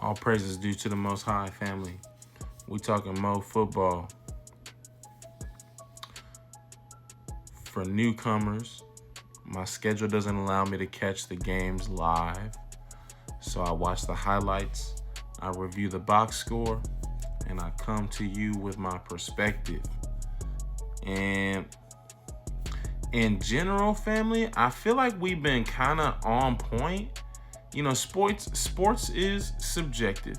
All praises due to the Most High, family. We talking Mo football. For newcomers, my schedule doesn't allow me to catch the games live. So I watch the highlights, I review the box score, and I come to you with my perspective. And in general, family, I feel like we've been kind of on point. You know, sports is subjective.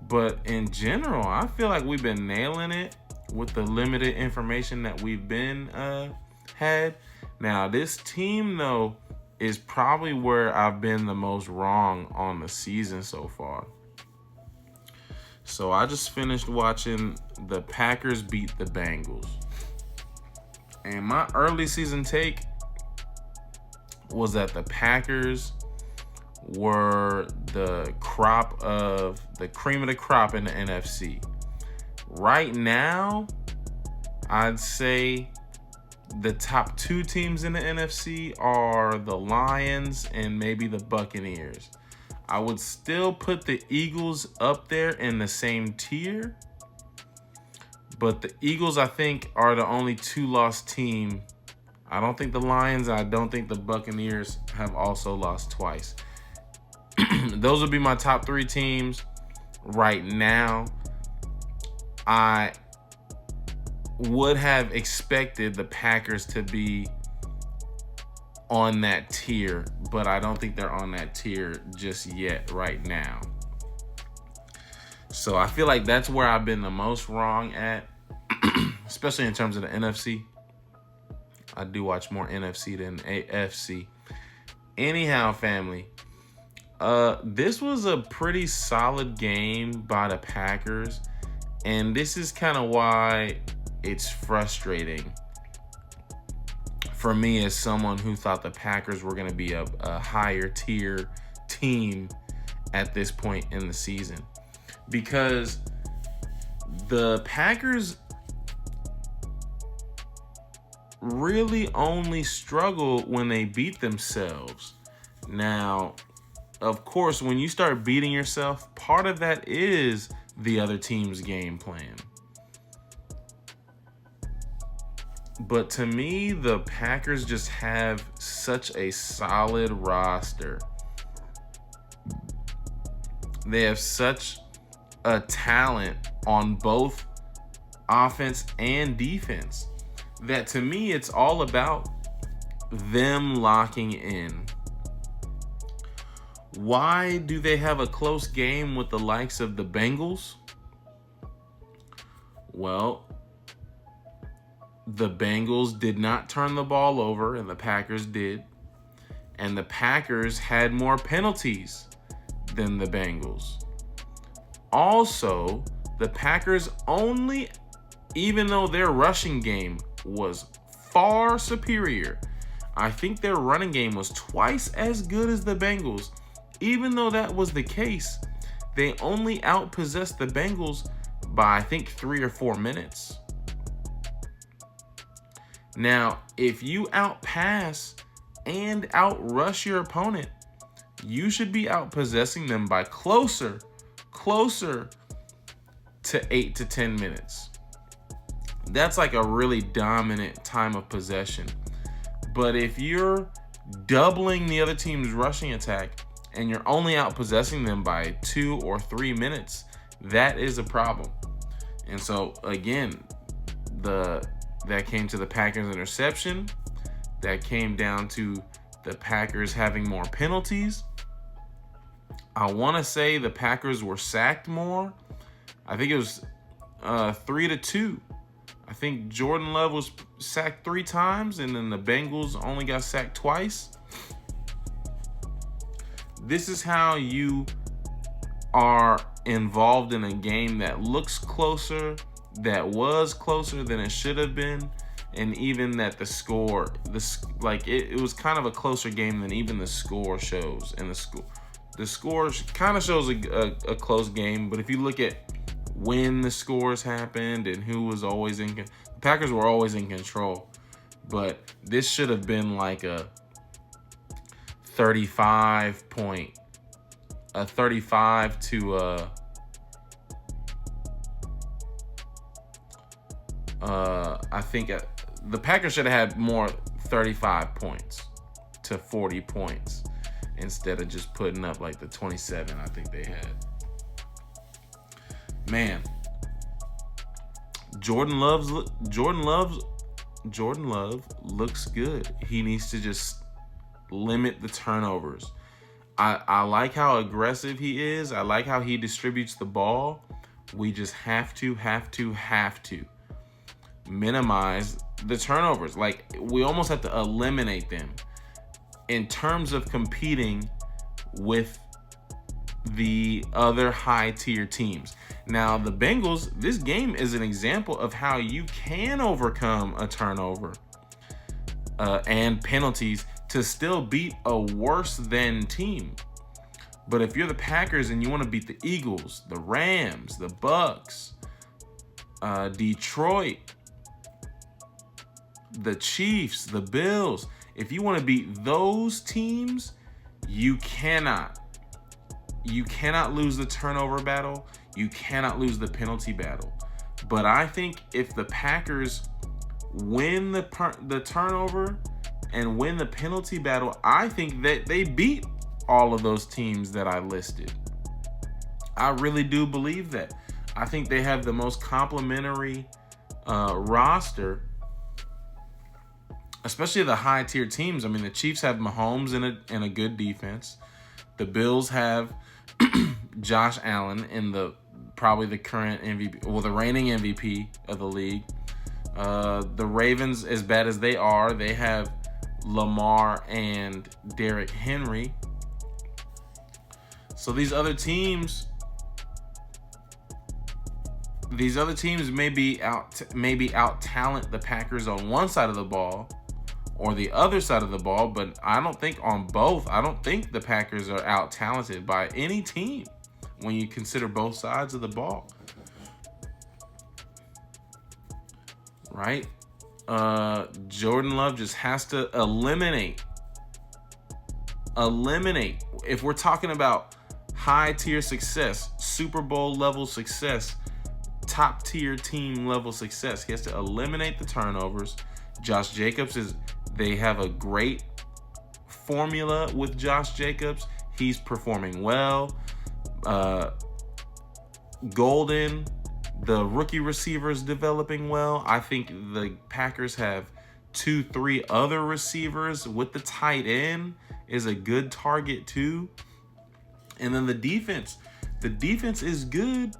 But in general, I feel like we've been nailing it with the limited information that we've been had. Now, this team, though, is probably where I've been the most wrong on the season so far. So I just finished watching the Packers beat the Bengals. And my early season take was that the Packers were the cream of the crop in the NFC. Right now, I'd say the top two teams in the NFC are the Lions and maybe the Buccaneers. I would still put the Eagles up there in the same tier, but the Eagles, I think, are the only two-loss team. I don't think the Lions, I don't think the Buccaneers have also lost twice. Those would be my top three teams right now. I would have expected the Packers to be on that tier, but I don't think they're on that tier just yet right now. So I feel like that's where I've been the most wrong at, especially in terms of the NFC. I do watch more NFC than AFC. Anyhow, family, this was a pretty solid game by the Packers, and this is kind of why it's frustrating for me as someone who thought the Packers were going to be a higher tier team at this point in the season, because the Packers really only struggle when they beat themselves. Now, of course, when you start beating yourself, part of that is the other team's game plan. But to me, the Packers just have such a solid roster. They have such a talent on both offense and defense that to me, it's all about them locking in. Why do they have a close game with the likes of the Bengals? Well, the Bengals did not turn the ball over, and the Packers did. And the Packers had more penalties than the Bengals. Also, the Packers only, even though their rushing game was far superior, I think their running game was twice as good as the Bengals. Even though that was the case, they only outpossessed the Bengals by, I think, 3 or 4 minutes. Now, if you outpass and outrush your opponent, you should be outpossessing them by closer to 8 to 10 minutes. That's like a really dominant time of possession. But if you're doubling the other team's rushing attack and you're only outpossessing them by 2 or 3 minutes, that is a problem. And so, again, that came to the Packers interception. That came down to the Packers having more penalties. I want to say the Packers were sacked more. I think it was 3-2. I think Jordan Love was sacked 3 times, and then the Bengals only got sacked twice. This is how you are involved in a game that looks closer, that was closer than it should have been, and even that the score, it was kind of a closer game than even the score shows. And the score kind of shows a close game, but if you look at when the scores happened and who was always the Packers were always in control. But this should have been like a 35-point a 35 to I think the Packers should have had more 35 points to 40 points instead of just putting up like the 27 I think they had. Man, Jordan Love looks good. He needs to just limit the turnovers. I like how aggressive he is. I like how he distributes the ball. We just have to minimize the turnovers. Like, we almost have to eliminate them in terms of competing with the other high-tier teams. Now, the Bengals, this game is an example of how you can overcome a turnover and penalties to still beat a worse-than team. But if you're the Packers and you want to beat the Eagles, the Rams, the Bucks, Detroit, the Chiefs, the Bills, if you want to beat those teams, you cannot lose the turnover battle. You cannot lose the penalty battle. But I think if the Packers win the turnover and win the penalty battle, I think that they beat all of those teams that I listed. I really do believe that. I think they have the most complementary roster, especially the high-tier teams. I mean, the Chiefs have Mahomes in a good defense. The Bills have Josh Allen in probably the current MVP, well, the reigning MVP of the league. The Ravens, as bad as they are, they have Lamar and Derrick Henry. So these other teams maybe out talent the Packers on one side of the ball or the other side of the ball, but I don't think on both. I don't think the Packers are out talented by any team when you consider both sides of the ball. Right? Jordan Love just has to eliminate. If we're talking about high-tier success, Super Bowl level success, top-tier team level success, he has to eliminate the turnovers. Josh Jacobs they have a great formula with Josh Jacobs. He's performing well. Golden, the rookie receiver, is developing well. I think the Packers have 2-3 other receivers with the tight end is a good target too. And then the defense is good.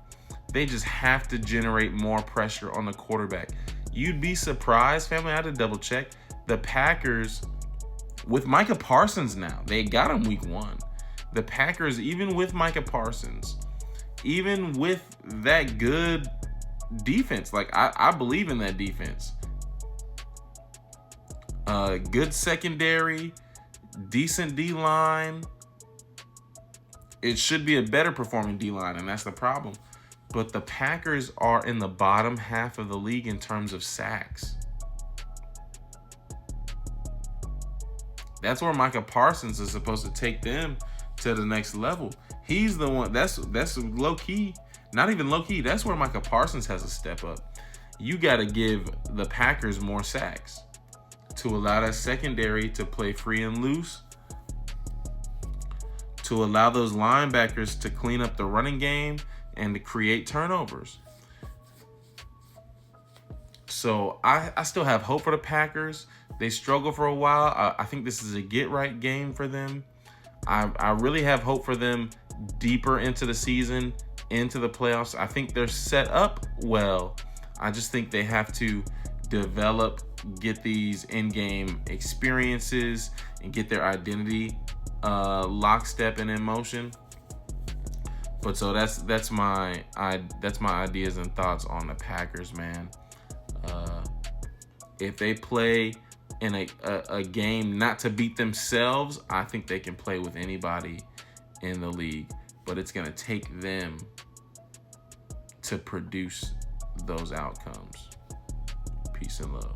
They just have to generate more pressure on the quarterback. You'd be surprised, family. I had to double check. The Packers, with Micah Parsons now, they got him week 1. The Packers, even with Micah Parsons, even with that good defense, like I believe in that defense. Good secondary, decent D-line. It should be a better performing D-line, and that's the problem. But the Packers are in the bottom half of the league in terms of sacks. That's where Micah Parsons is supposed to take them to the next level. He's the one, that's low key, not even low key. That's where Micah Parsons has to step up. You got to give the Packers more sacks to allow that secondary to play free and loose, to allow those linebackers to clean up the running game and to create turnovers. So I still have hope for the Packers. They struggle for a while. I think this is a get-right game for them. I really have hope for them deeper into the season, into the playoffs. I think they're set up well. I just think they have to develop, get these in-game experiences, and get their identity lockstep and in motion. But so that's my ideas and thoughts on the Packers, man. If they play in a game not to beat themselves, I think they can play with anybody in the league. But it's going to take them to produce those outcomes. Peace and love.